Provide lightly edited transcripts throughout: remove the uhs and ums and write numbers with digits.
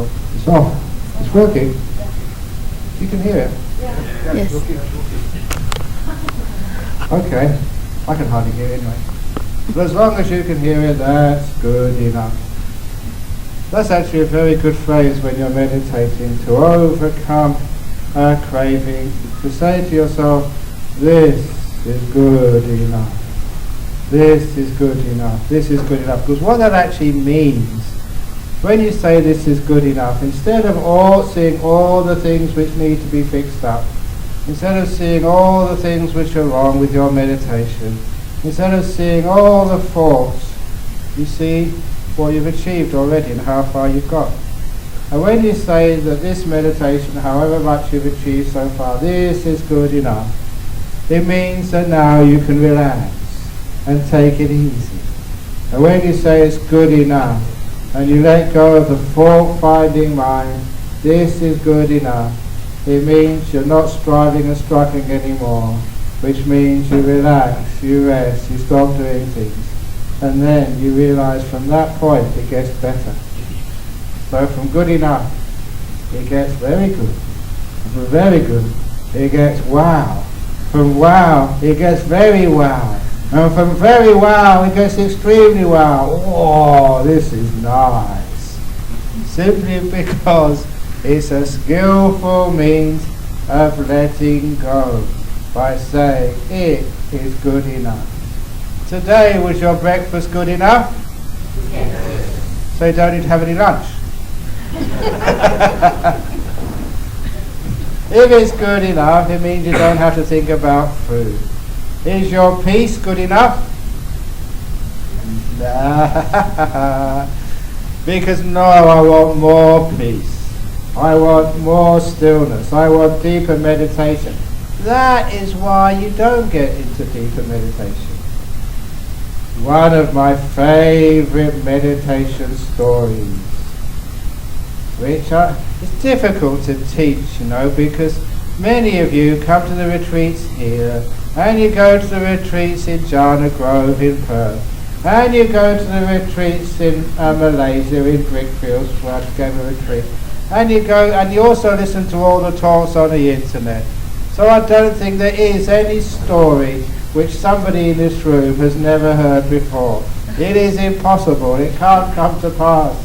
It's off. It's working. You can hear it? Yes. Okay. I can hardly hear it anyway. But as long as you can hear it, that's good enough. That's actually a very good phrase when you're meditating, to overcome a craving, to say to yourself, this is good enough. This is good enough. This is good enough. Because what that actually means, when you say this is good enough, instead of seeing all the things which need to be fixed up, instead of seeing all the things which are wrong with your meditation, instead of seeing all the faults, you see what you've achieved already and how far you've got. And when you say that this meditation, however much you've achieved so far, this is good enough, it means that now you can relax and take it easy. And when you say it's good enough, and you let go of the fault-finding mind, this is good enough, it means you're not striving and struggling anymore, which means you relax, you rest, you stop doing things. And then you realize from that point it gets better. So from good enough, it gets very good. And from very good, it gets wow. From wow, it gets very wow. And from very wow, it gets extremely wow. Oh, this is nice. Simply because it's a skillful means of letting go by saying it is good enough. Today, was your breakfast good enough? Yes. So you don't need to have any lunch. If it's good enough, it means you don't have to think about food. Is your peace good enough? Nah. Because no, I want more peace. I want more stillness. I want deeper meditation. That is why you don't get into deeper meditation. One of my favorite meditation stories, which it's difficult to teach, because many of you come to the retreats here, and you go to the retreats in Jhana Grove in Perth, and you go to the retreats in Malaysia in Brickfields, where I gave a retreat, and you go and you also listen to all the talks on the internet. So I don't think there is any story which somebody in this room has never heard before. It is impossible. It can't come to pass,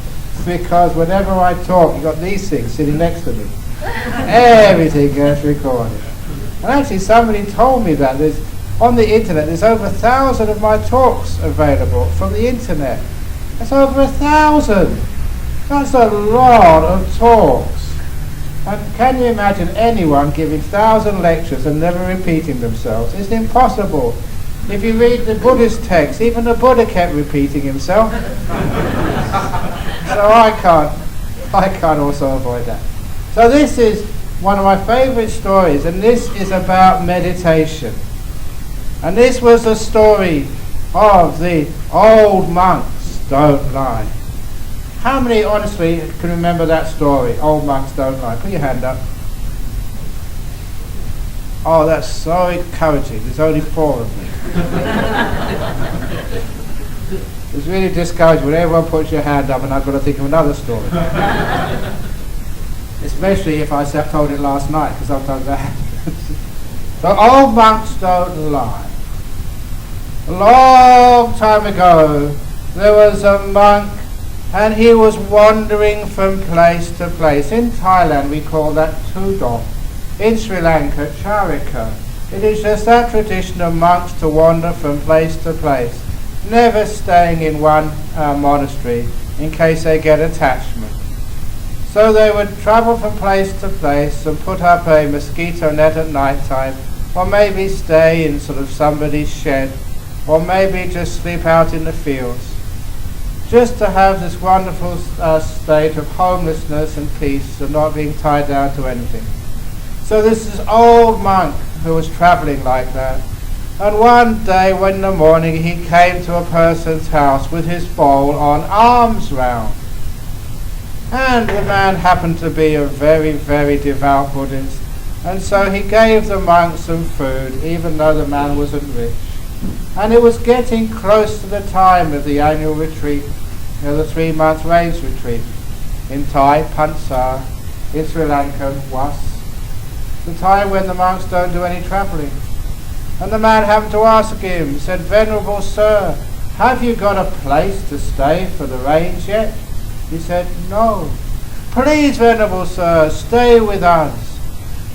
because whenever I talk, you've got these things sitting next to me. Everything gets recorded. And actually somebody told me that on the internet there's over 1,000 of my talks available from the internet. That's over 1,000. That's a lot of talks. And can you imagine anyone giving 1,000 lectures and never repeating themselves? It's impossible. If you read the Buddhist texts, even the Buddha kept repeating himself. So I can't also avoid that. So this is one of my favorite stories, and this is about meditation. And this was a story of the old monks don't lie. How many honestly can remember that story? Old monks don't lie. Put your hand up. Oh, that's so encouraging. There's only 4 of me. It's really discouraging when everyone puts your hand up and I've got to think of another story. Especially if I told it last night, because sometimes that happens. So old monks don't lie. A long time ago, there was a monk, and he was wandering from place to place. In Thailand, we call that Tudong. In Sri Lanka, Charika. It is just that tradition of monks to wander from place to place, never staying in one monastery in case they get attachment. So they would travel from place to place and put up a mosquito net at night time, or maybe stay in sort of somebody's shed, or maybe just sleep out in the fields, just to have this wonderful state of homelessness and peace and not being tied down to anything. So this is old monk who was traveling like that. And one day, when in the morning, he came to a person's house with his bowl on alms round. And the man happened to be a very, very devout Buddhist. And so he gave the monk some food, even though the man wasn't rich. And it was getting close to the time of the annual retreat, the 3-month rains retreat. in Thai, Pansa, in Sri Lanka, Was, the time when the monks don't do any travelling. And the man happened to ask him, said, "Venerable sir, have you got a place to stay for the rains yet?" He said, "No." "Please, venerable sir, stay with us.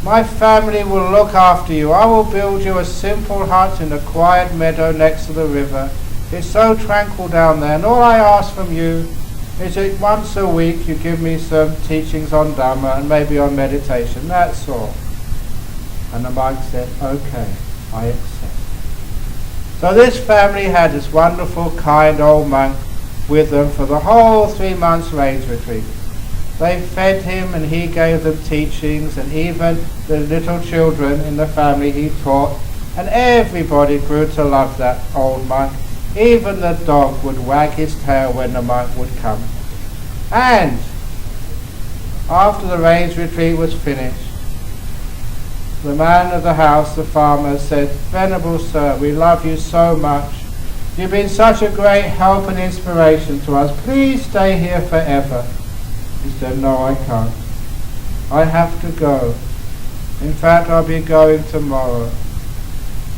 My family will look after you. I will build you a simple hut in a quiet meadow next to the river. It's so tranquil down there, and all I ask from you is that once a week you give me some teachings on Dhamma and maybe on meditation, that's all." And the monk said, "Okay, I accept." So this family had this wonderful, kind old monk with them for the whole 3 months rains retreat. They fed him and he gave them teachings, and even the little children in the family he taught, and everybody grew to love that old monk. Even the dog would wag his tail when the monk would come. And after the rains retreat was finished, the man of the house, the farmer, said, "Venerable sir, we love you so much. You've been such a great help and inspiration to us. Please stay here forever." He said, "No, I can't. I have to go. In fact, I'll be going tomorrow."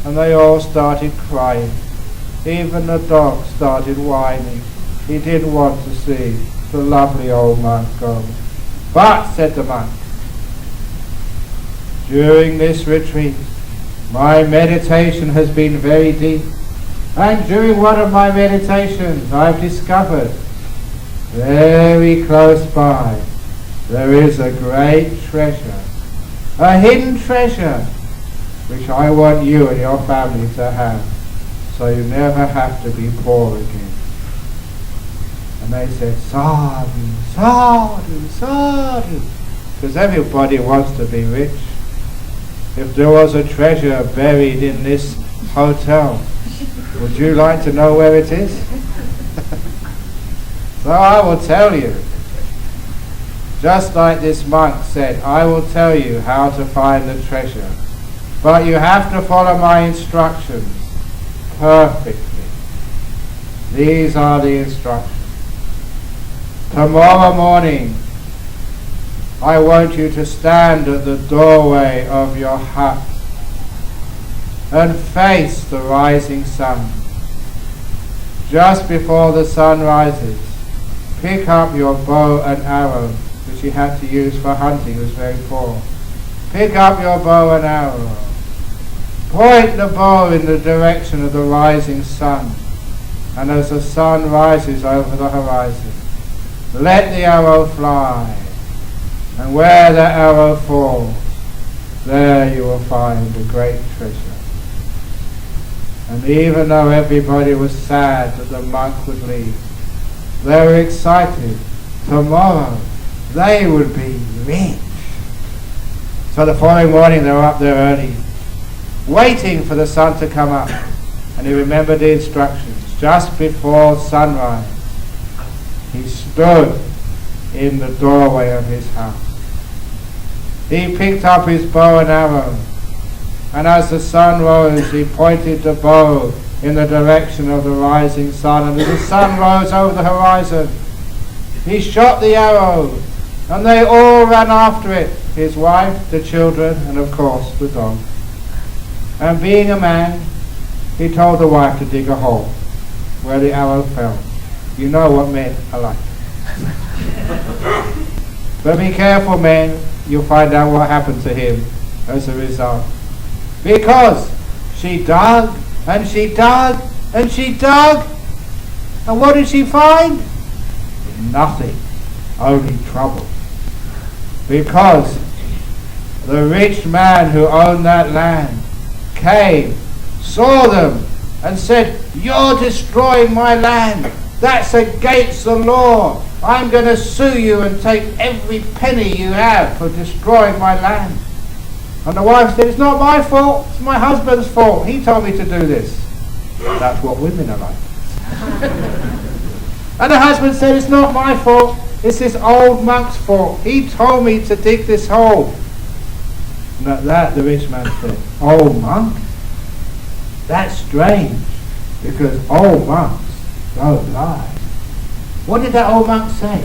And they all started crying. Even the dog started whining. He didn't want to see the lovely old monk go. "But," said the monk, "during this retreat, my meditation has been very deep. And during one of my meditations, I've discovered very close by there is a great treasure, a hidden treasure, which I want you and your family to have, so you never have to be poor again." And they said, "Sadhu, sadhu, sadhu," because everybody wants to be rich. If there was a treasure buried in this hotel, would you like to know where it is? So I will tell you. Just like this monk said, I will tell you how to find the treasure. But you have to follow my instructions perfectly. These are the instructions. Tomorrow morning, I want you to stand at the doorway of your hut and face the rising sun. Just before the sun rises, pick up your bow and arrow, which he had to use for hunting. He was very poor. Pick up your bow and arrow. Point the bow in the direction of the rising sun, and as the sun rises over the horizon, let the arrow fly, and where the arrow falls, there you will find the great treasure. And even though everybody was sad that the monk would leave, they were excited. Tomorrow they would be rich. So the following morning they were up there early, waiting for the sun to come up. And he remembered the instructions. Just before sunrise, he stood in the doorway of his house. He picked up his bow and arrow, and as the sun rose, he pointed the bow in the direction of the rising sun, and as the sun rose over the horizon, he shot the arrow, and they all ran after it, his wife, the children, and of course the dog. And being a man, he told the wife to dig a hole where the arrow fell. You know what men are like. But be careful, men, you'll find out what happened to him as a result. Because she dug, and she dug, and she dug, and what did she find? Nothing, only trouble. Because the rich man who owned that land came, saw them, and said, "You're destroying my land. That's against the law. I'm going to sue you and take every penny you have for destroying my land." And the wife said, "It's not my fault, it's my husband's fault. He told me to do this." That's what women are like. And the husband said, "It's not my fault, it's this old monk's fault. He told me to dig this hole." And at that the rich man said, "Old monk? That's strange, because old monks don't lie." What did that old monk say?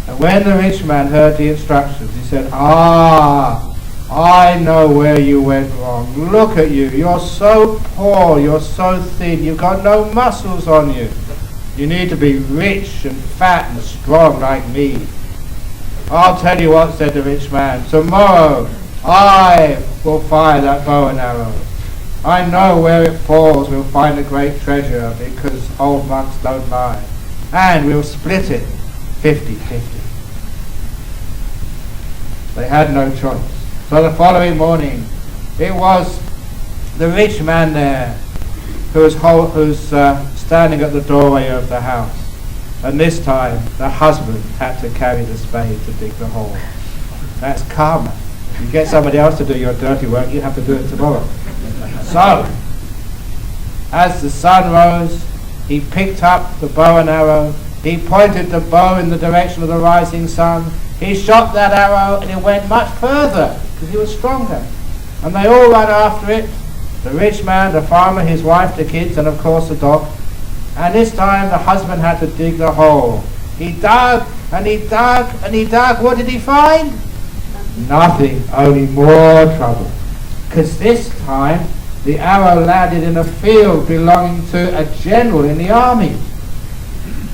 And when the rich man heard the instructions, he said, I know where you went wrong. Look at you. You're so poor. You're so thin. You've got no muscles on you. You need to be rich and fat and strong like me. I'll tell you what, said the rich man. Tomorrow I will fire that bow and arrow. I know where it falls we'll find a great treasure, because old monks don't lie. And we'll split it 50-50. They had no choice. So the following morning, it was the rich man there who's standing at the doorway of the house. And this time, the husband had to carry the spade to dig the hole. That's karma. If you get somebody else to do your dirty work, you have to do it tomorrow. So, as the sun rose, he picked up the bow and arrow. He pointed the bow in the direction of the rising sun. He shot that arrow, and it went much further, because he was stronger. And they all ran after it. The rich man, the farmer, his wife, the kids, and of course the dog. And this time the husband had to dig the hole. He dug, and he dug, and he dug. What did he find? Nothing, only more trouble. Because this time the arrow landed in a field belonging to a general in the army.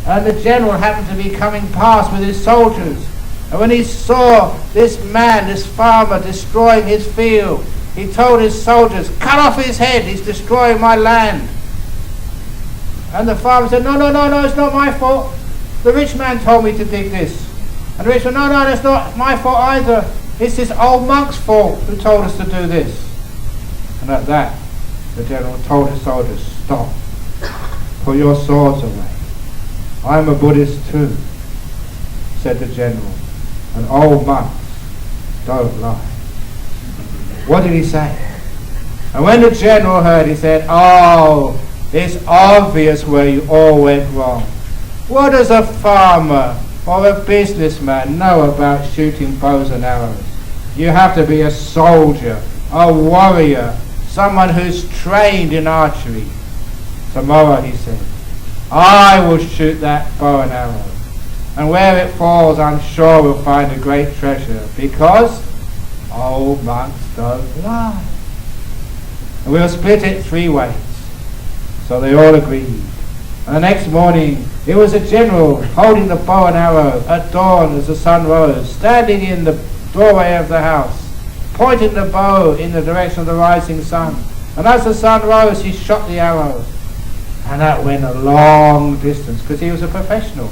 And the general happened to be coming past with his soldiers. And when he saw this man, this farmer, destroying his field, he told his soldiers, cut off his head, he's destroying my land. And the farmer said, no, it's not my fault. The rich man told me to dig this. And the rich man, no, that's not my fault either. It's this old monk's fault who told us to do this. And at that, the general told his soldiers, stop, put your swords away. I'm a Buddhist too, said the general, and old monks don't lie. What did he say? And when the general heard, he said, oh, it's obvious where you all went wrong. What does a farmer or a businessman know about shooting bows and arrows? You have to be a soldier, a warrior, someone who's trained in archery. Tomorrow, he said, I will shoot that bow and arrow. And where it falls, I'm sure we'll find a great treasure, because old monks don't lie. And we'll split it 3 ways. So they all agreed. And the next morning, it was a general holding the bow and arrow at dawn as the sun rose, standing in the doorway of the house, pointing the bow in the direction of the rising sun. And as the sun rose, he shot the arrow. And that went a long distance, because he was a professional.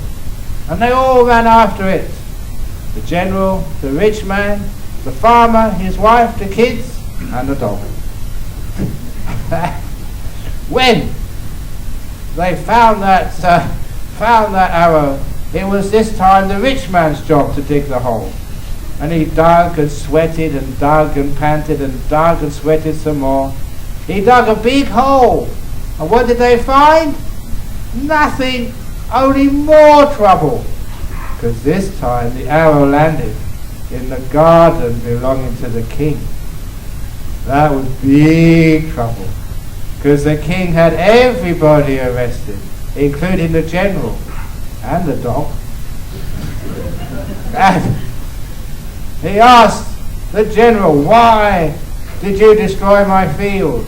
And they all ran after it. The general, the rich man, the farmer, his wife, the kids, and the dog. When they found that arrow, it was this time the rich man's job to dig the hole. And he dug and sweated and dug and panted and dug and sweated some more. He dug a big hole. And what did they find? Nothing, only more trouble. Because this time the arrow landed in the garden belonging to the king. That was big trouble. Because the king had everybody arrested, including the general and the dog. And he asked the general, why did you destroy my field?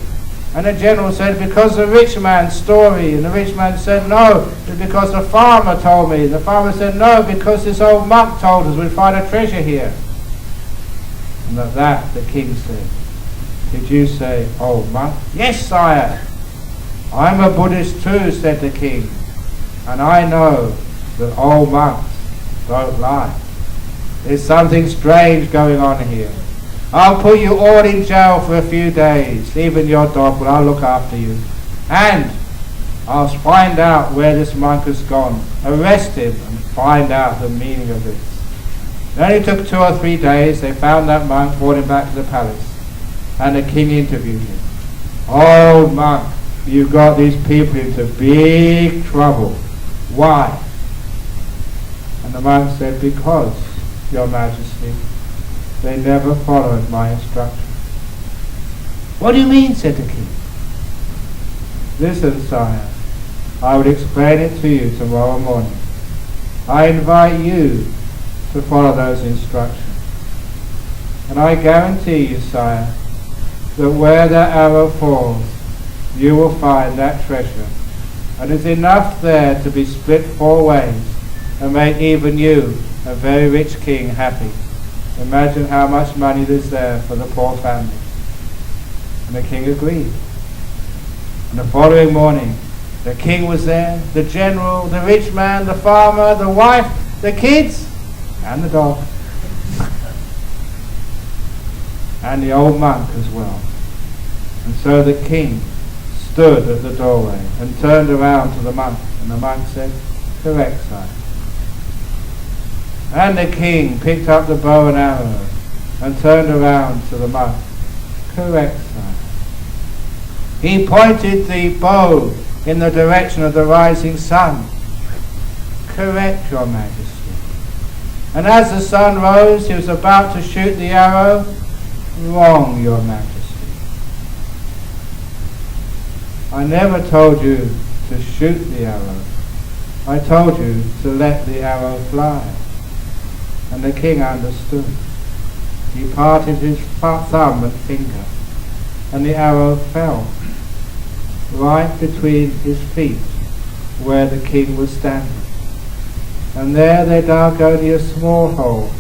And the general said, because the rich man's story. And the rich man said, no, it's because the farmer told me. The farmer said, no, because this old monk told us we'd find a treasure here. And at that the king said, did you say old monk? Yes, sire. I'm a Buddhist too, said the king. And I know that old monks don't lie. There's something strange going on here. I'll put you all in jail for a few days, even your dog, but I'll look after you. And I'll find out where this monk has gone, arrest him, and find out the meaning of this. It only took 2 or 3 days. They found that monk, brought him back to the palace, and the king interviewed him. Old monk, you got these people into big trouble. Why? And the monk said, because, your majesty, they never followed my instructions. What do you mean? Said the king. Listen, sire, I will explain it to you tomorrow morning. I invite you to follow those instructions. And I guarantee you, sire, that where that arrow falls, you will find that treasure. And there's enough there to be split 4 ways and make even you, a very rich king, happy. Imagine how much money there's there for the poor family. And the king agreed. And the following morning, the king was there, the general, the rich man, the farmer, the wife, the kids, and the dog. And the old monk as well. And so the king stood at the doorway and turned around to the monk. And the monk said, "Correct, sire." And the king picked up the bow and arrow and turned around to the monk. "Correct, sire." He pointed the bow in the direction of the rising sun. "Correct, your majesty." And as the sun rose, he was about to shoot the arrow. "Wrong, your majesty. I never told you to shoot the arrow. I told you to let the arrow fly." And the king understood. He parted his thumb and finger, and the arrow fell right between his feet where the king was standing. And there they dug only a small hole,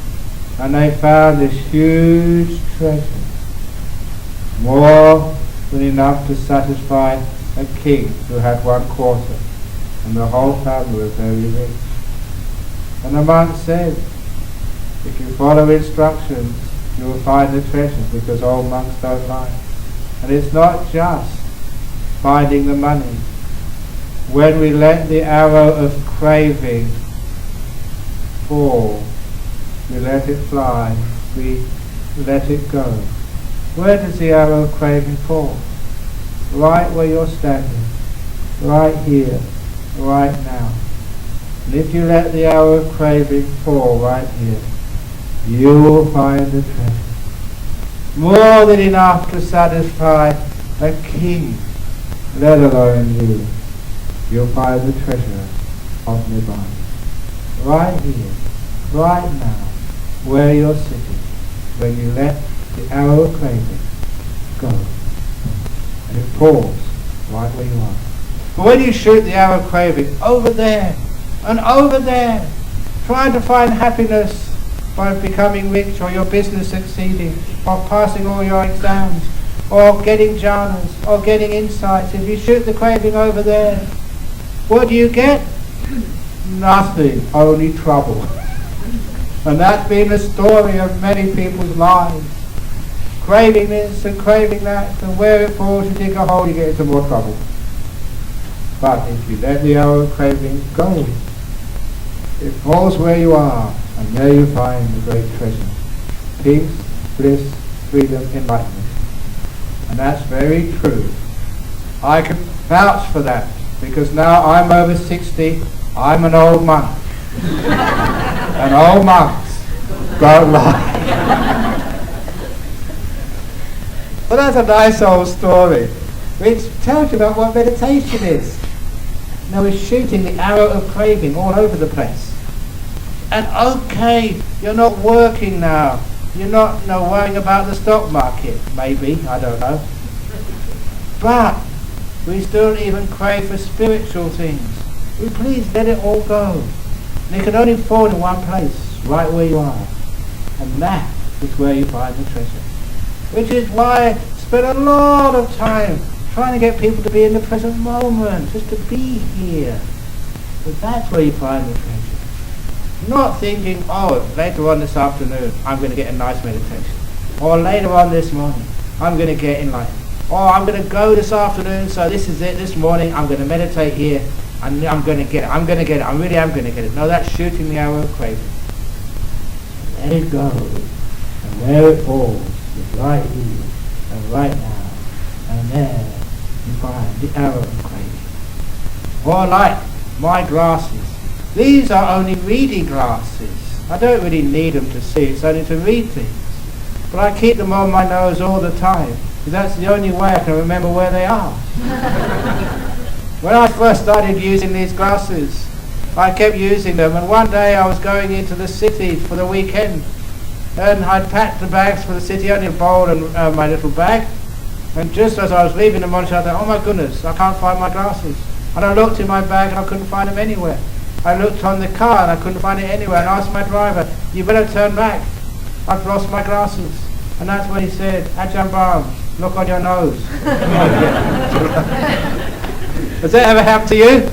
and they found this huge treasure, more than enough to satisfy a king who had 1/4, and the whole family was very rich. And the monk said, "If you follow instructions, you will find the treasure, because old monks don't lie." And it's not just finding the money. When we let the arrow of craving fall, we let it fly, we let it go. Where does the arrow of craving fall? Right where you're standing, right here, right now. And if you let the arrow of craving fall right here, you will find the treasure. More than enough to satisfy a king, let alone you. You'll find the treasure of Nibbana. Right here, right now, where you're sitting, when you let the arrow of craving go. And it falls right where you are. But when you shoot the arrow of craving over there and over there, trying to find happiness by becoming rich, or your business succeeding, or passing all your exams, or getting jhanas, or getting insights, if you shoot the craving over there, what do you get? Nothing, only trouble. And that's been the story of many people's lives. Craving this and craving that, and where it falls, you dig a hole, you get into more trouble. But if you let the arrow of craving go, it falls where you are, and there you find the great treasure. Peace, bliss, freedom, enlightenment. And that's very true. I can vouch for that, because now I'm over 60, I'm an old monk. And old monks don't lie. Well, that's a nice old story, which tells you about what meditation is. Now we're shooting the arrow of craving all over the place. And okay, you're not working now. You're not worrying about the stock market, maybe, I don't know. But we still even crave for spiritual things. We please let it all go. And it can only fall in one place, right where you are. And that is where you find the treasure. Which is why I spend a lot of time trying to get people to be in the present moment, just to be here. But that's where you find the treasure. Not thinking, oh, later on this afternoon, I'm going to get a nice meditation. Or later on this morning, I'm going to get enlightened. Or I'm going to go this afternoon, so this is it, this morning, I'm going to meditate here, and I'm going to get it, I really am going to get it. No, that's shooting the arrow of craving. Let it go, and where it falls is right here, and right now, and there you find the arrow of craving. Or like my glasses. These are only reading glasses. I don't really need them to see, it's only to read things. But I keep them on my nose all the time, because that's the only way I can remember where they are. When I first started using these glasses, I kept using them, and one day I was going into the city for the weekend, and I'd packed the bags for the city, only a bowl and my little bag, and just as I was leaving the monastery I thought, oh my goodness, I can't find my glasses. And I looked in my bag and I couldn't find them anywhere. I looked on the car and I couldn't find it anywhere, and I asked my driver, you better turn back, I've lost my glasses. And that's when he said, Ajahn Brahm, look on your nose. Has that ever happened to you?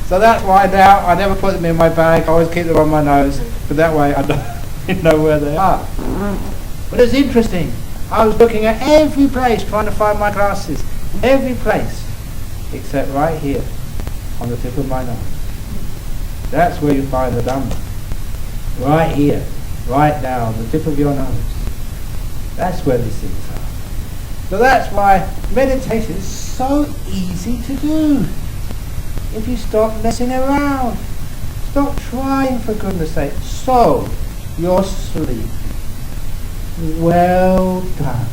So that's why now I never put them in my bag, I always keep them on my nose, but that way I don't know where they are. But it's interesting, I was looking at every place trying to find my glasses, every place, except right here, on the tip of my nose. That's where you find the Dhamma. Right here, right now, on the tip of your nose. That's where these things are. So that's why meditation is so easy to do. If you stop messing around, stop trying, for goodness sake. So, you're sleeping. Well done.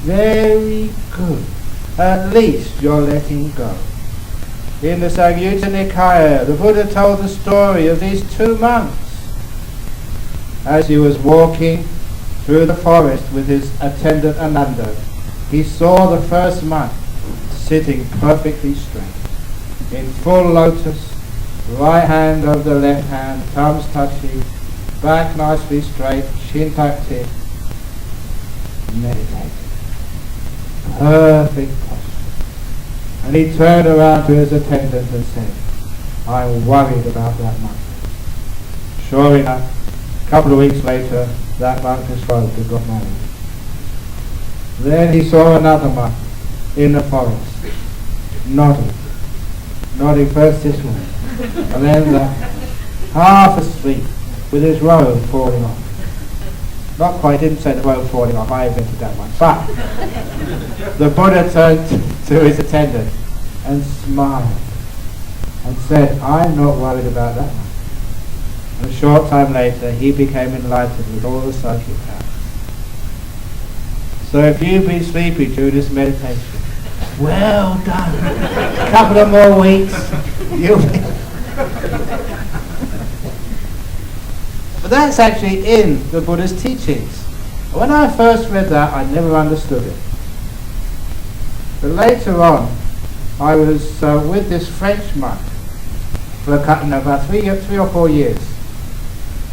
Very good. At least you're letting go. In the Samyutta Nikaya, the Buddha told the story of these two monks. As he was walking through the forest with his attendant Ananda, he saw the first monk sitting perfectly straight, in full lotus, right hand over the left hand, thumbs touching, back nicely straight, chin tucked in, meditating. Perfect posture. And he turned around to his attendant and said, I'm worried about that monk. Sure enough, a couple of weeks later, that monk was spoke and got married. Then he saw another monk in the forest, nodding first this way, and then half asleep with his robe falling off. Not quite, didn't say the robe falling off, I invented that one. But the Buddha turned to his attendant and smiled and said, I'm not worried about that one. And a short time later, he became enlightened with all the psychic powers. So if you've been sleepy during this meditation, well done. A couple of more weeks, you'll be... But that's actually in the Buddha's teachings. When I first read that, I never understood it. But later on, I was with this French monk for about 3 or 4 years.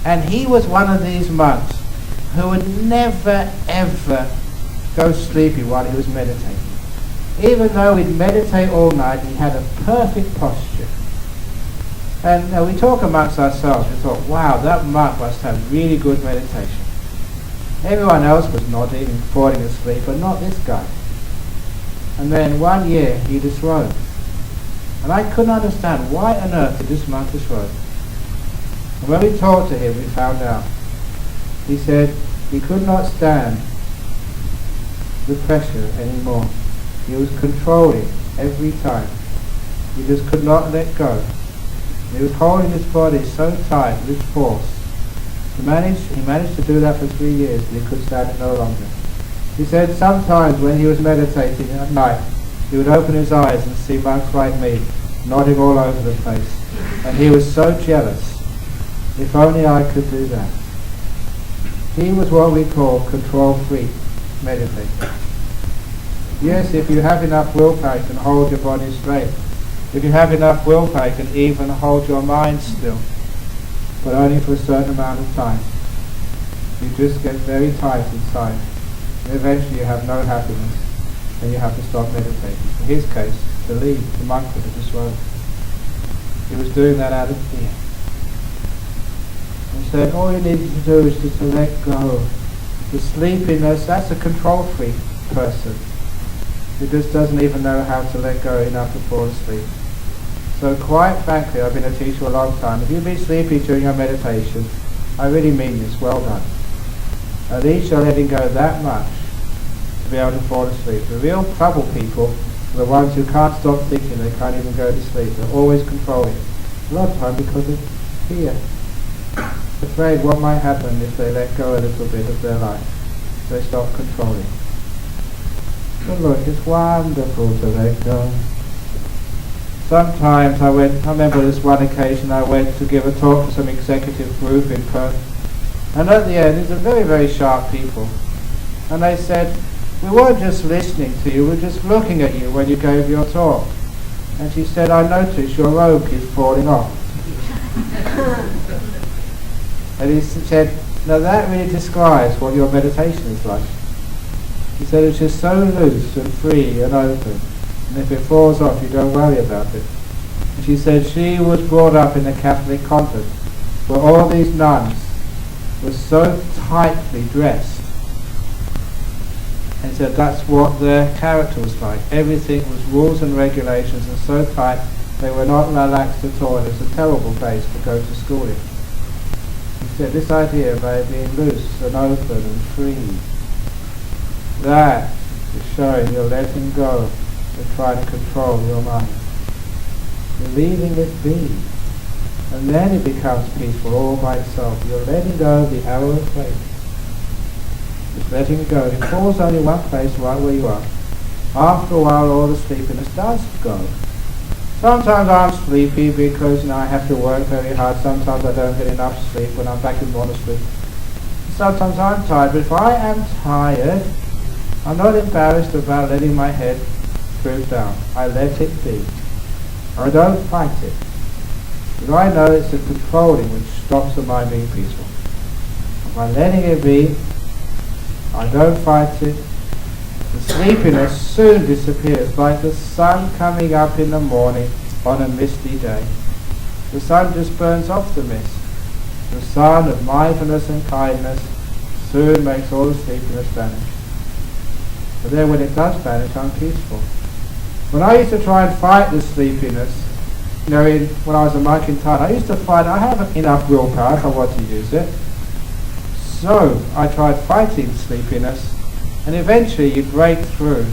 And he was one of these monks who would never ever go sleepy while he was meditating. Even though he'd meditate all night, he had a perfect posture. And we talk amongst ourselves, we thought, wow, that monk must have really good meditation. Everyone else was nodding and falling asleep, but not this guy. And then one year he disrobed. And I couldn't understand, why on earth did this monk disrobe? And when we talked to him, we found out. He said he could not stand the pressure anymore. He was controlling every time. He just could not let go. He was holding his body so tight with force. He managed to do that for 3 years, but he could stand it no longer. He said sometimes when he was meditating at night, he would open his eyes and see monks like me nodding all over the place. And he was so jealous. If only I could do that. He was what we call control-free meditator. Yes, if you have enough willpower, you can hold your body straight. If you have enough willpower, you can even hold your mind still. But only for a certain amount of time. You just get very tight inside. And eventually you have no happiness. And you have to stop meditating. In his case, to leave, the monk would have disrobed. He was doing that out of fear. He said, all you need to do is just to let go. The sleepiness, that's a control-free person. He just doesn't even know how to let go enough to fall asleep. So quite frankly, I've been a teacher a long time. If you've been sleepy during your meditation, I really mean this, well done. At least you're letting go that much to be able to fall asleep. The real trouble people are the ones who can't stop thinking, they can't even go to sleep. They're always controlling. A lot of time because of fear. Afraid what might happen if they let go a little bit of their life. They stop controlling. But look, it's wonderful to let go. Sometimes I remember this one occasion I went to give a talk to some executive group in Perth, and at the end, these are very, very sharp people, and they said, we weren't just listening to you, we were just looking at you when you gave your talk. And she said, I noticed your robe keeps falling off. And he said, now that really describes what your meditation is like. He said, it's just so loose and free and open, and if it falls off, you don't worry about it. And she said she was brought up in a Catholic convent where all these nuns were so tightly dressed. And he said that's what their character was like. Everything was rules and regulations and so tight they were not relaxed at all. It was a terrible place to go to school in. He said this idea of being loose and open and free, that is showing you're letting go of trying to control your mind. You're leaving it be. And then it becomes peaceful all by itself. You're letting go of the arrow of faith. Just letting it go. It falls only one place, right where you are. After a while, all the sleepiness does go. Sometimes I'm sleepy because I have to work very hard. Sometimes I don't get enough sleep when I'm back in monastery. Sometimes I'm tired, but if I am tired, I'm not embarrassed about letting my head droop down. I let it be. I don't fight it. Because I know it's the controlling which stops the mind being peaceful. By letting it be, I don't fight it. The sleepiness soon disappears, like the sun coming up in the morning on a misty day. The sun just burns off the mist. The sun of mindfulness and kindness soon makes all the sleepiness vanish. But then when it does vanish, I'm peaceful. When I used to try and fight the sleepiness, when I was a monk in Thailand, I used to find I haven't enough willpower if I want to use it. So I tried fighting sleepiness, and eventually you break through.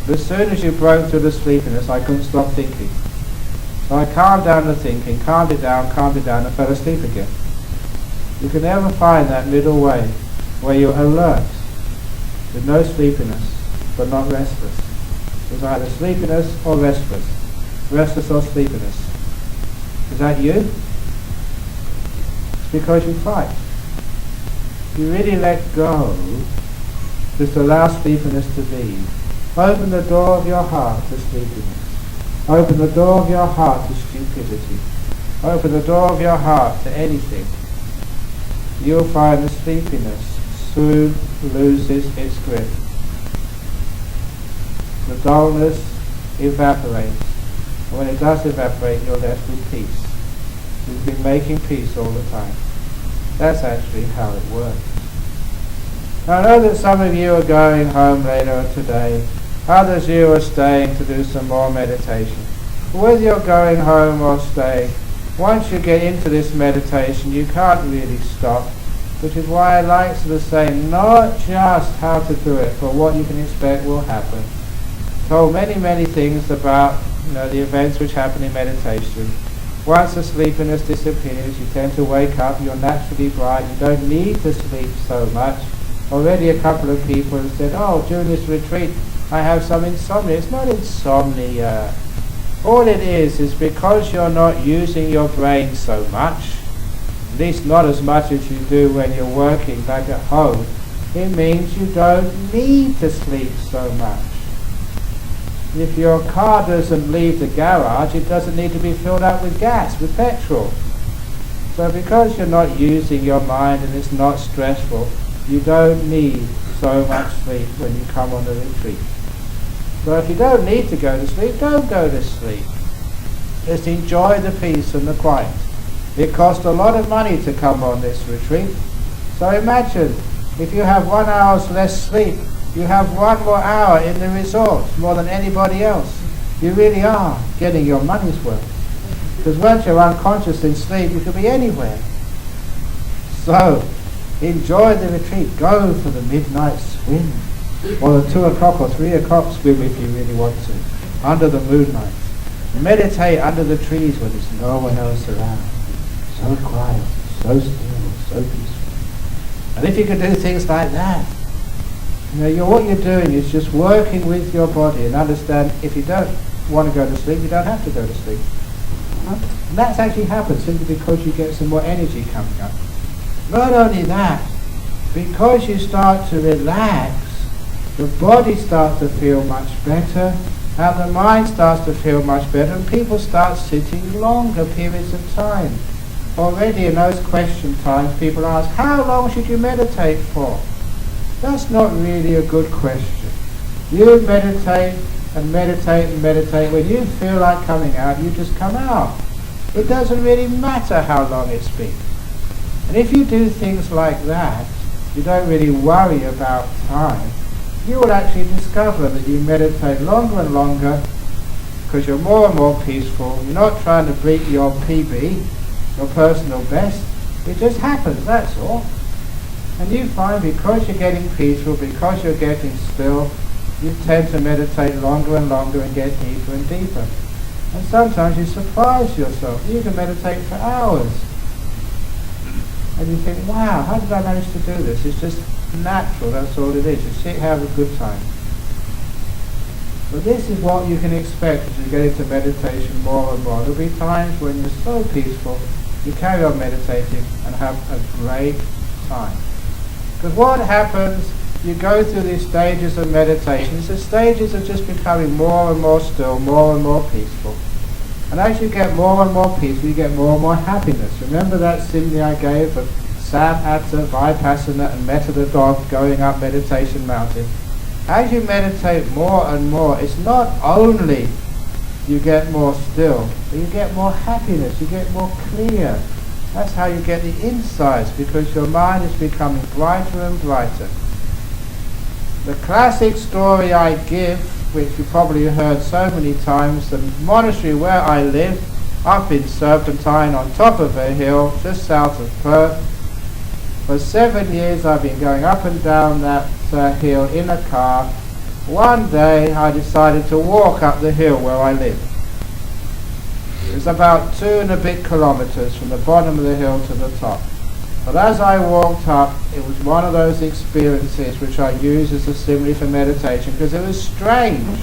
As soon as you broke through the sleepiness, I couldn't stop thinking. So I calmed down the thinking, calmed it down, and fell asleep again. You can never find that middle way where you're alert, with no sleepiness, but not restless. It's either sleepiness or restless or sleepiness. Is that you? It's because you fight. You really let go, just allow sleepiness to be. Open the door of your heart to sleepiness. Open the door of your heart to stupidity. Open the door of your heart to anything. You'll find the sleepiness soon loses its grip. The dullness evaporates. And when it does evaporate, you're left with peace. You've been making peace all the time. That's actually how it works. Now I know that some of you are going home later today. Others of you are staying to do some more meditation. But whether you're going home or staying, once you get into this meditation, you can't really stop. Which is why I like to say not just how to do it, but what you can expect will happen. Told many things about the events which happen in meditation. Once the sleepiness disappears, you tend to wake up, you're naturally bright, you don't need to sleep so much. Already a couple of people have said, during this retreat I have some insomnia. It's not insomnia. All it is because you're not using your brain so much, at least not as much as you do when you're working back at home. It means you don't need to sleep so much. If your car doesn't leave the garage, it doesn't need to be filled up with gas, with petrol. So because you're not using your mind and it's not stressful, you don't need so much sleep when you come on the retreat. So if you don't need to go to sleep, don't go to sleep. Just enjoy the peace and the quiet. It costs a lot of money to come on this retreat. So imagine, if you have 1 hour's less sleep, you have 1 more hour in the resort, more than anybody else. You really are getting your money's worth. Because once you're unconscious in sleep, you could be anywhere. So, enjoy the retreat. Go for the midnight swim. Or the 2 o'clock or 3 o'clock swim if you really want to. Under the moonlight. Meditate under the trees when there's no one else around. So quiet, so still, so peaceful. And if you can do things like that, what you're doing is just working with your body, and understand if you don't, want to go to sleep, you don't have to go to sleep. And that's actually happened simply because you get some more energy coming up. Not only that, because you start to relax, the body starts to feel much better, and the mind starts to feel much better, and people start sitting longer periods of time. Already in those question times, people ask, how long should you meditate for? That's not really a good question. You meditate and meditate and meditate. When you feel like coming out, you just come out. It doesn't really matter how long it's been. And if you do things like that, you don't really worry about time, you will actually discover that you meditate longer and longer because you're more and more peaceful. You're not trying to beat your PB, your personal best. It just happens, that's all. And you find because you're getting peaceful, because you're getting still, you tend to meditate longer and longer and get deeper and deeper. And sometimes you surprise yourself. You can meditate for hours. And you think, wow, how did I manage to do this? It's just natural, that's all it is. You sit, have a good time. But this is what you can expect as you get into meditation more and more. There'll be times when you're so peaceful, you carry on meditating and have a great time. Because what happens, you go through these stages of meditation. The stages of just becoming more and more still, more and more peaceful. And as you get more and more peaceful, you get more and more happiness. Remember that simile I gave of Sam, Atta, Vipassana and Metta the dog going up Meditation Mountain? As you meditate more and more, it's not only you get more still, but you get more happiness, you get more clear. That's how you get the insights, because your mind is becoming brighter and brighter. The classic story I give, which you probably heard so many times, the monastery where I live, up in Serpentine on top of a hill just south of Perth. For 7 years I've been going up and down that hill in a car. One day I decided to walk up the hill where I live. It was about 2 and a bit kilometers from the bottom of the hill to the top. But as I walked up, it was one of those experiences which I use as a simile for meditation, because it was strange.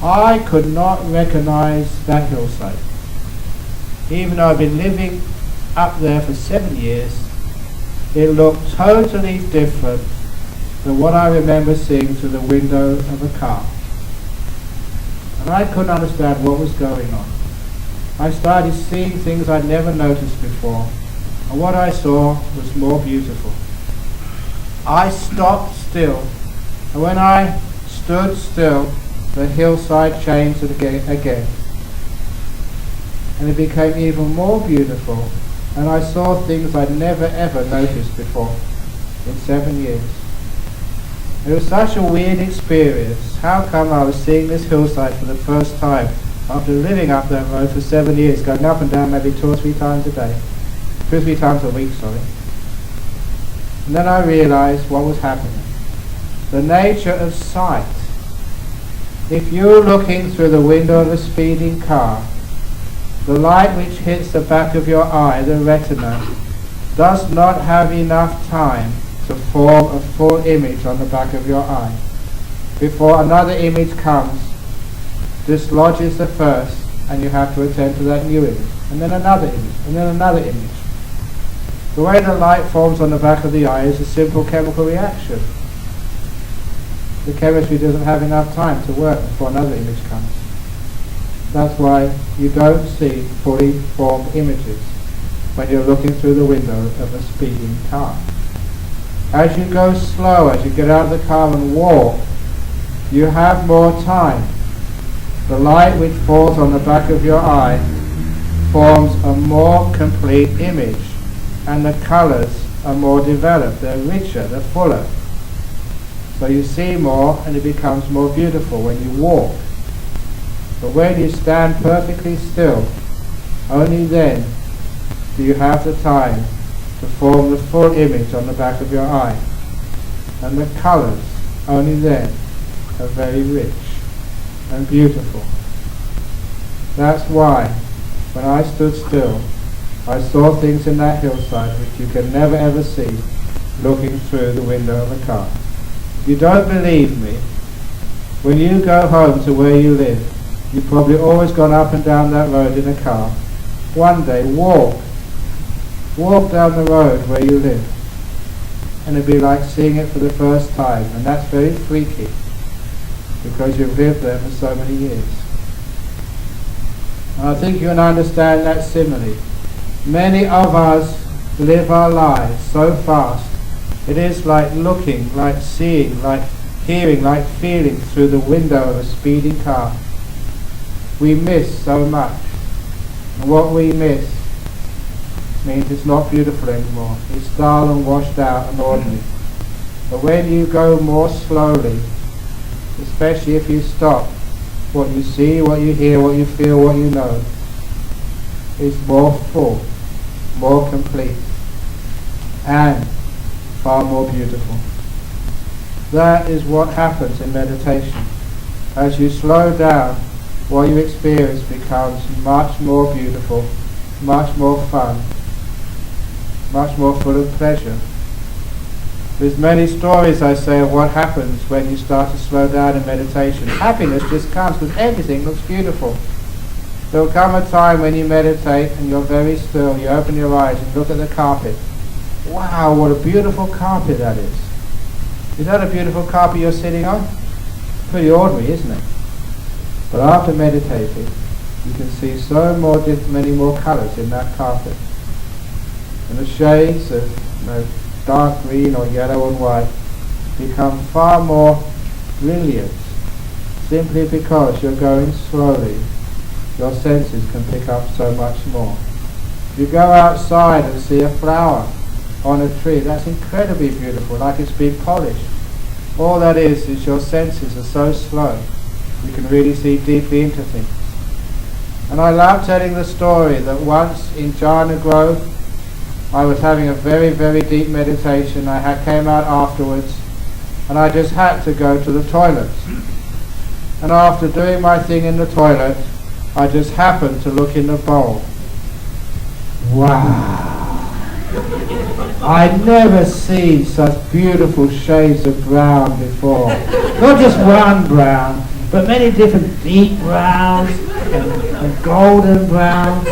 I could not recognize that hillside. Even though I've been living up there for 7 years, it looked totally different than what I remember seeing through the window of a car. And I couldn't understand what was going on. I started seeing things I'd never noticed before, and what I saw was more beautiful. I stopped still, and when I stood still, the hillside changed again. And it became even more beautiful, and I saw things I'd never ever noticed before in 7 years. It was such a weird experience. How come I was seeing this hillside for the first time after living up that road for 7 years, going up and down maybe 2 or 3 times a day? 2 or 3 times a week, sorry. And then I realized what was happening. The nature of sight. If you're looking through the window of a speeding car, the light which hits the back of your eye, the retina, does not have enough time to form a full image on the back of your eye before another image comes, dislodges the first, and you have to attend to that new image, and then another image, and then another image. The way the light forms on the back of the eye is a simple chemical reaction. The chemistry doesn't have enough time to work before another image comes. That's why you don't see fully formed images when you're looking through the window of a speeding car. As you go slow, as you get out of the car and walk, you have more time. The light which falls on the back of your eye forms a more complete image, and the colors are more developed, they're richer, they're fuller. So you see more, and it becomes more beautiful when you walk. But when you stand perfectly still, only then do you have the time to form the full image on the back of your eye. And the colors, only then, are very rich and beautiful. That's why, when I stood still, I saw things in that hillside which you can never ever see looking through the window of a car. If you don't believe me, when you go home to where you live, You've probably always gone up and down that road in a car. One day, walk down the road where you live, and it'd be like seeing it for the first time, and that's very freaky, because you've lived there for so many years. And I think you can understand that simile. Many of us live our lives so fast, it is like looking, like seeing, like hearing, like feeling through the window of a speeding car. We miss so much, and what we miss means it's not beautiful anymore. It's dull and washed out and ordinary. But when you go more slowly, especially if you stop, what you see, what you hear, what you feel, what you know, is more full, more complete, and far more beautiful. That is what happens in meditation. As you slow down, what you experience becomes much more beautiful, much more fun, much more full of pleasure. There's many stories, I say, of what happens when you start to slow down in meditation. Happiness just comes because everything looks beautiful. There will come a time when you meditate and you're very still, you open your eyes and look at the carpet. Wow, what a beautiful carpet that is. Is that a beautiful carpet you're sitting on? Pretty ordinary, isn't it? But after meditating, you can see so many more colours in that carpet. And the shades of dark green or yellow and white become far more brilliant, simply because you're going slowly. Your senses can pick up so much more. You go outside and see a flower on a tree, that's incredibly beautiful, like it's been polished. All that is your senses are so slow, you can really see deeply into things. And I love telling the story that once in Jhana Grove, I was having a very, very deep meditation. I came out afterwards, and I just had to go to the toilet. And after doing my thing in the toilet, I just happened to look in the bowl. Wow! I'd never seen such beautiful shades of brown before. Not just one brown, but many different deep browns and golden browns.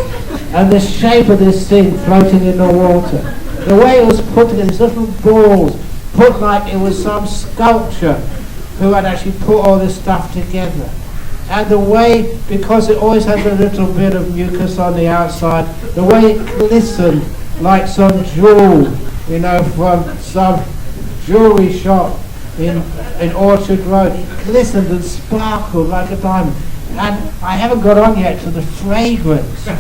And the shape of this thing floating in the water. The way it was put together, these little balls, put like it was some sculpture who had actually put all this stuff together. And the way, because it always has a little bit of mucus on the outside, the way it glistened like some jewel, from some jewelry shop in Orchard Road. It glistened and sparkled like a diamond. And I haven't got on yet to the fragrance. Oh,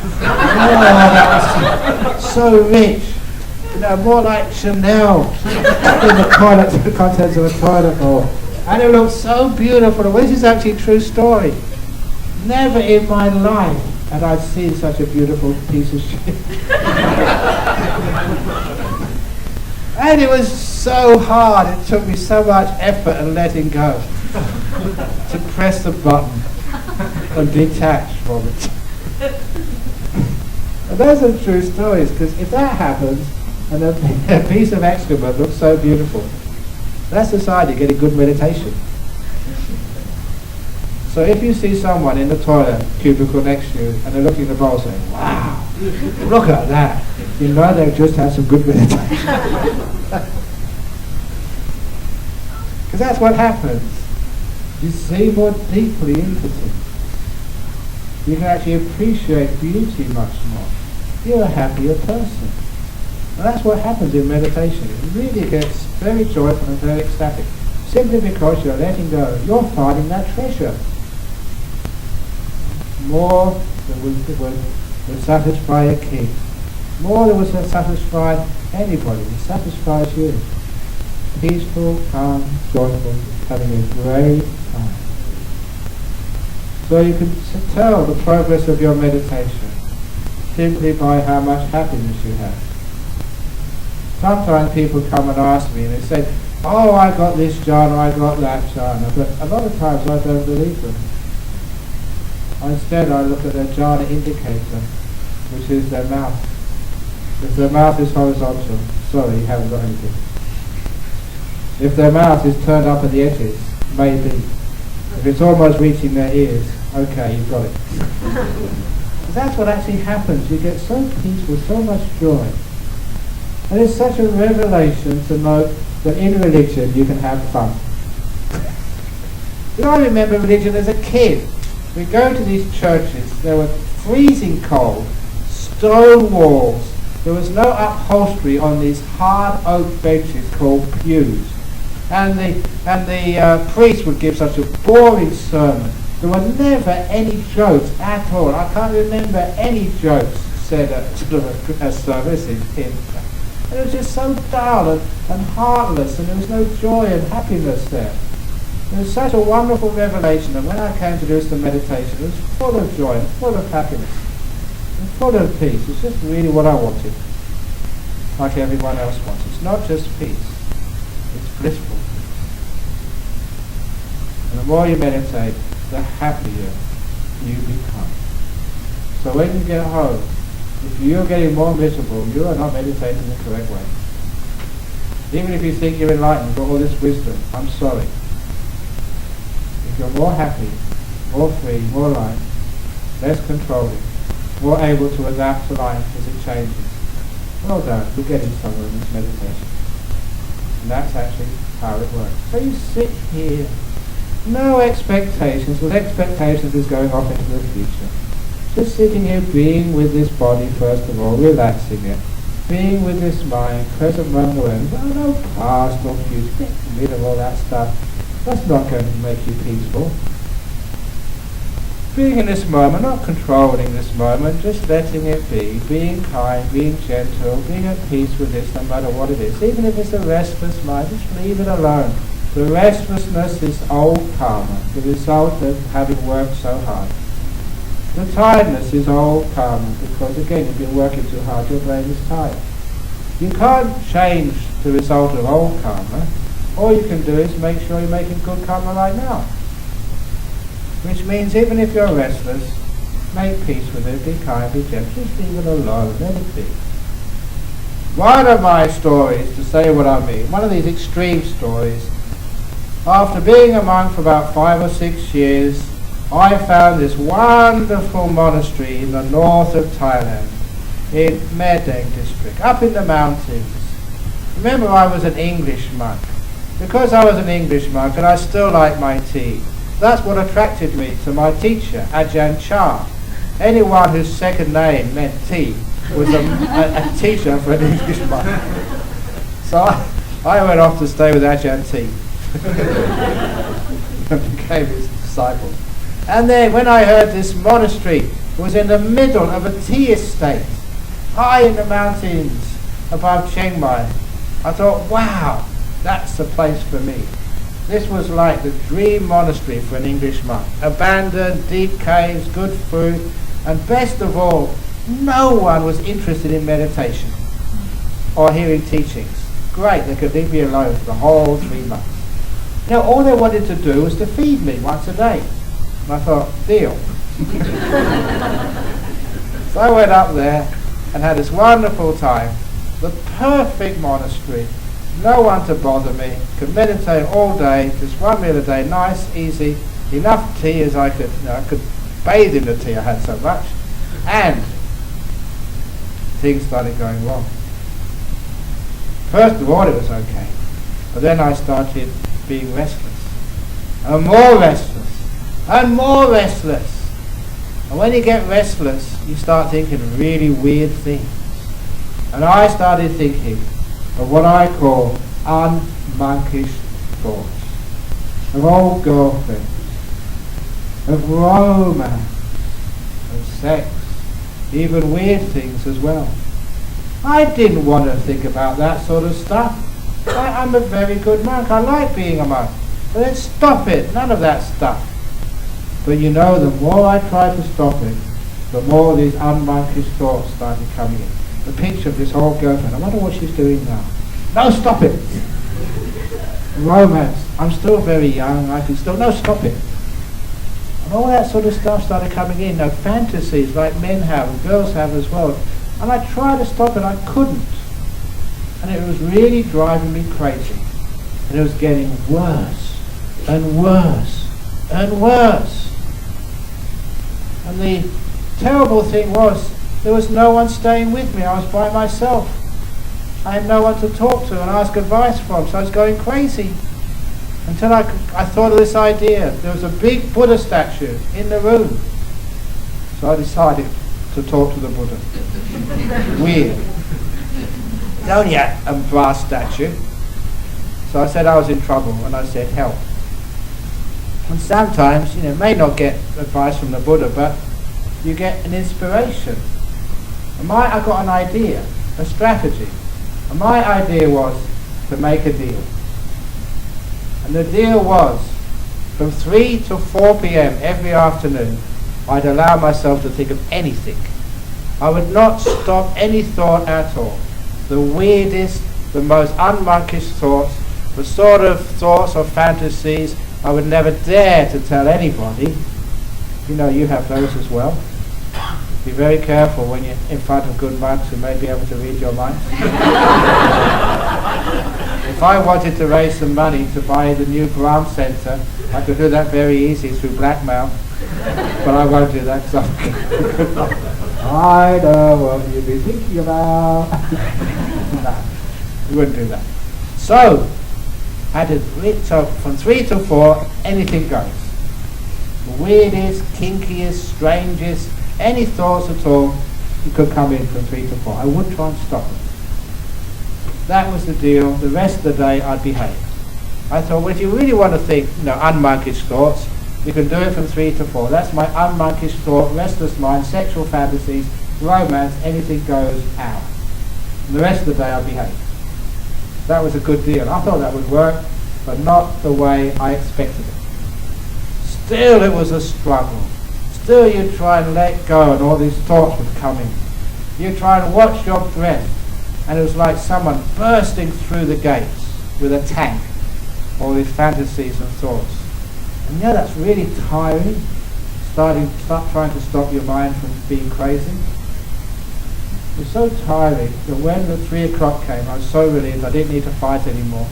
that was so rich. More like Chanel in the contents of a toilet bowl. And it looked so beautiful. Well, this is actually a true story. Never in my life had I seen such a beautiful piece of shit. And it was so hard. It took me so much effort and letting go to press the button and detach from it. And those are true stories, because if that happens and a piece of excrement looks so beautiful, that's a sign you're getting good meditation. So if you see someone in the toilet cubicle next to you and they're looking at the bowl saying, wow, look at that, you know they've just had some good meditation. Because that's what happens. You see more deeply into things. You can actually appreciate beauty much more. You're a happier person. And that's what happens in meditation. It really gets very joyful and very ecstatic. Simply because you're letting go. You're finding that treasure. More than would satisfy a king. More than would satisfy anybody. It satisfies you. Peaceful, calm, joyful, having a great time. So you can tell the progress of your meditation simply by how much happiness you have. Sometimes people come and ask me and they say, oh, I got this jhana, I got that jhana, but a lot of times I don't believe them. Instead I look at their jhana indicator, which is their mouth. If their mouth is horizontal, sorry, you haven't got anything. If their mouth is turned up at the edges, maybe. If it's almost reaching their ears, Okay, you've got it. That's what actually happens. You get so peaceful, so much joy. And it's such a revelation to know that in religion you can have fun. You know, I remember religion as a kid. We'd go to these churches, they were freezing cold, stone walls, there was no upholstery on these hard oak benches called pews. And the priest would give such a boring sermon. There were never any jokes at all. I can't remember any jokes said at sort of a service in and it was just so dull and heartless, and there was no joy and happiness there. It was such a wonderful revelation, and when I came to do some meditation, it was full of joy and full of happiness and full of peace. It's just really what I wanted, like everyone else wants. It's not just peace, it's blissful peace. And the more you meditate, the happier you become. So when you get home, if you're getting more miserable, you are not meditating the correct way. Even if you think you're enlightened, you've got all this wisdom, I'm sorry. If you're more happy, more free, more light, less controlling, more able to adapt to life as it changes, well done, you're getting somewhere in this meditation. And that's actually how it works. So you sit here, no expectations, because expectations is going off into the future. Just sitting here, being with this body first of all, relaxing it, being with this mind, present moment awareness. No past or future, get rid of all that stuff. That's not going to make you peaceful. Being in this moment, not controlling this moment, just letting it be, being kind, being gentle, being at peace with this no matter what it is. Even if it's a restless mind, just leave it alone. The restlessness is old karma, the result of having worked so hard. The tiredness is old karma, because again, if you're working too hard, your brain is tired. You can't change the result of old karma. All you can do is make sure you're making good karma right now. Which means even if you're restless, make peace with it, be kind, be gentle, just leave it alone, let it be. One of my stories, to say what I mean, one of these extreme stories, after being a monk for about 5 or 6 years, I found this wonderful monastery in the north of Thailand, in Medang district, up in the mountains. Remember, I was an English monk. Because I was an English monk and I still like my tea, that's what attracted me to my teacher, Ajahn Brahm. Anyone whose second name meant tea was a teacher for an English monk. So I went off to stay with Ajahn T and became his disciple. And then when I heard this monastery was in the middle of a tea estate, high in the mountains above Chiang Mai, I thought, wow, that's the place for me. This was like the dream monastery for an English monk. Abandoned, deep caves, good food, and best of all, no one was interested in meditation or hearing teachings. Great, they could leave me alone for the whole 3 months. You know, all they wanted to do was to feed me once a day. And I thought, deal. So I went up there and had this wonderful time. The perfect monastery. No one to bother me. Could meditate all day, just 1 meal a day, nice, easy, enough tea as I could, I could bathe in the tea, I had so much. And things started going wrong. First of all, it was okay. But then I started being restless. And more restless. And more restless. And when you get restless, you start thinking really weird things. And I started thinking of what I call unmonkish thoughts. Of old girlfriends. Of romance. Of sex. Even weird things as well. I didn't want to think about that sort of stuff. I'm a very good monk. I like being a monk. But then stop it. None of that stuff. But you know, the more I tried to stop it, the more these unmonkish thoughts started coming in. The picture of this old girlfriend. I wonder what she's doing now. No, stop it. Romance. I'm still very young. I can still... No, stop it. And all that sort of stuff started coming in. Now, fantasies like men have and girls have as well. And I tried to stop it. I couldn't. And it was really driving me crazy. And it was getting worse and worse and worse. And the terrible thing was, there was no one staying with me. I was by myself. I had no one to talk to and ask advice from, so I was going crazy. Until I thought of this idea. There was a big Buddha statue in the room. So I decided to talk to the Buddha. Weird. It's only a brass statue. So I said I was in trouble, and I said help. And sometimes, you may not get advice from the Buddha, but you get an inspiration. And I got an idea, a strategy. And my idea was to make a deal. And the deal was, from 3 to 4 p.m. every afternoon, I'd allow myself to think of anything. I would not stop any thought at all. The weirdest, the most unmonkish thoughts, the sort of thoughts or fantasies I would never dare to tell anybody. You have those as well. Be very careful when you're in front of good monks who may be able to read your mind. If I wanted to raise some money to buy the new Brahm Center, I could do that very easy through blackmail. But I won't do that because I know what you'd be thinking about. No, you wouldn't do that. So from 3 to 4, anything goes. The weirdest, kinkiest, strangest, any thoughts at all, you could come in from 3 to 4. I would try and stop it. That was the deal. The rest of the day I'd behave. I thought, well, if you really want to think, unmonkish thoughts, you can do it from 3 to 4. That's my unmonkish thought, restless mind, sexual fantasies, romance, anything goes out. And the rest of the day I'd behave. That was a good deal. I thought that would work, but not the way I expected it. Still it was a struggle. Still you try and let go and all these thoughts would come in. You try and watch your breath, and it was like someone bursting through the gates with a tank, all these fantasies and thoughts. And that's really tiring, trying to stop your mind from being crazy. It was so tiring that when the 3 o'clock came, I was so relieved I didn't need to fight anymore.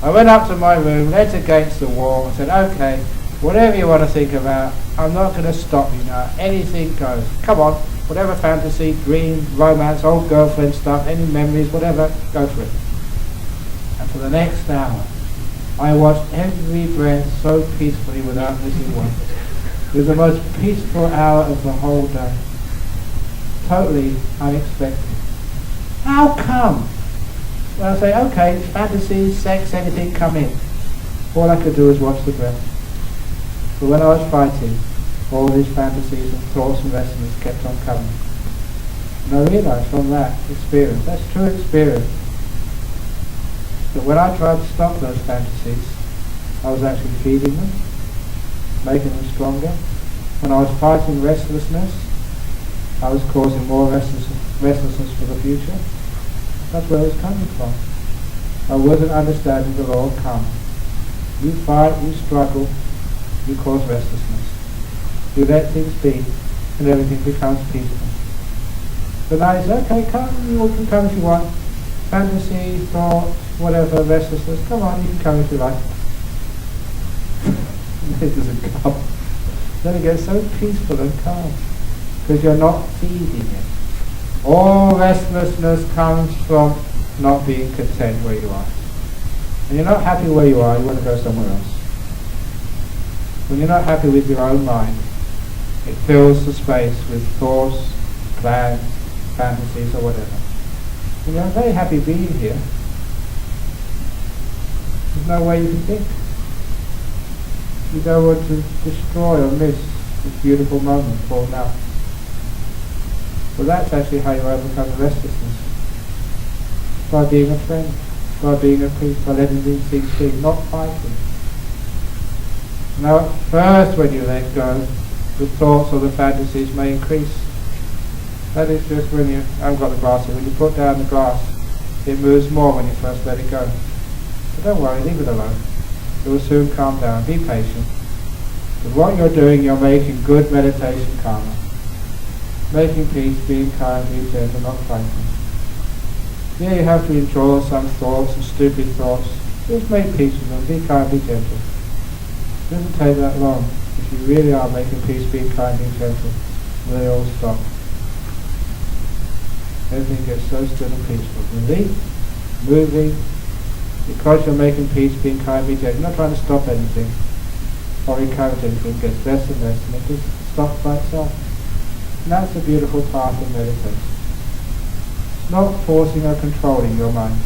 I went up to my room, leant against the wall and said, okay, whatever you want to think about, I'm not going to stop you now. Anything goes. Come on, whatever fantasy, dream, romance, old girlfriend stuff, any memories, whatever, go for it. And for the next hour, I watched every breath so peacefully without missing one. It was the most peaceful hour of the whole day. Totally unexpected. How come? Well, I say, okay, fantasies, sex, anything, come in. All I could do was watch the breath. But when I was fighting, all these fantasies and thoughts and restlessness kept on coming. And I realized from that experience, that's true experience, that when I tried to stop those fantasies, I was actually feeding them, making them stronger. When I was fighting restlessness, I was causing more restlessness for the future. That's where it was coming from. I wasn't understanding the law of karma. You fight, you struggle, you cause restlessness. You let things be, and everything becomes peaceful. But now it's okay, come, you all can come if you want. Fantasy, thought, whatever, restlessness, come on, you can come if you like. It doesn't come. Then it gets so peaceful and calm, because you're not feeding it. All restlessness comes from not being content where you are. When you're not happy where you are, you want to go somewhere else. When you're not happy with your own mind, it fills the space with thoughts, plans, fantasies, or whatever. And you're very happy being here. There's no way you can think. You don't want to destroy or miss this beautiful moment for now. Well, that's actually how you overcome the restlessness. By being a friend, by being at peace, by letting these things be, not fighting. Now, at first when you let go, the thoughts or the fantasies may increase. That is just when you, I haven't got the glass here, when you put down the glass, it moves more when you first let it go. But don't worry, leave it alone. It will soon calm down. Be patient. With what you're doing, you're making good meditation karma. Making peace, being kind, being gentle, not fighting. Yeah, you have to enjoy some thoughts and stupid thoughts. Just make peace with them. Be kind, be gentle. It doesn't take that long if you really are making peace, being kind, being gentle. they all stop. Everything gets so still and peaceful. Relief, moving, because you're making peace, being kind, being gentle. You're not trying to stop anything or encourage anything. It gets less and less, and it just stops by itself. And that's the beautiful part of meditation. It's not forcing or controlling your mind.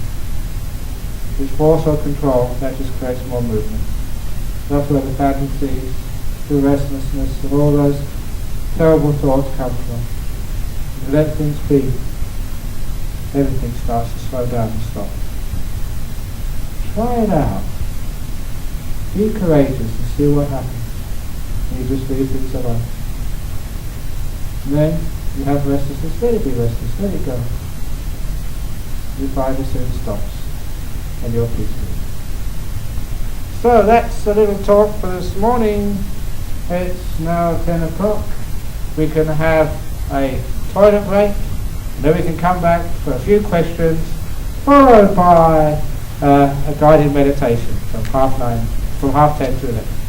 If it's force or control, that just creates more movement. That's where the fantasies, the restlessness, and all those terrible thoughts come from. You let things be, everything starts to slow down and stop. Try it out. Be courageous and see what happens. And you just leave things alone. And then you have restlessness, let it be restless, let it go. You find it soon stops and you're peaceful. So that's a little talk for this morning. It's now 10 o'clock. We can have a toilet break, and then we can come back for a few questions, followed by a guided meditation from 10:30 to 11.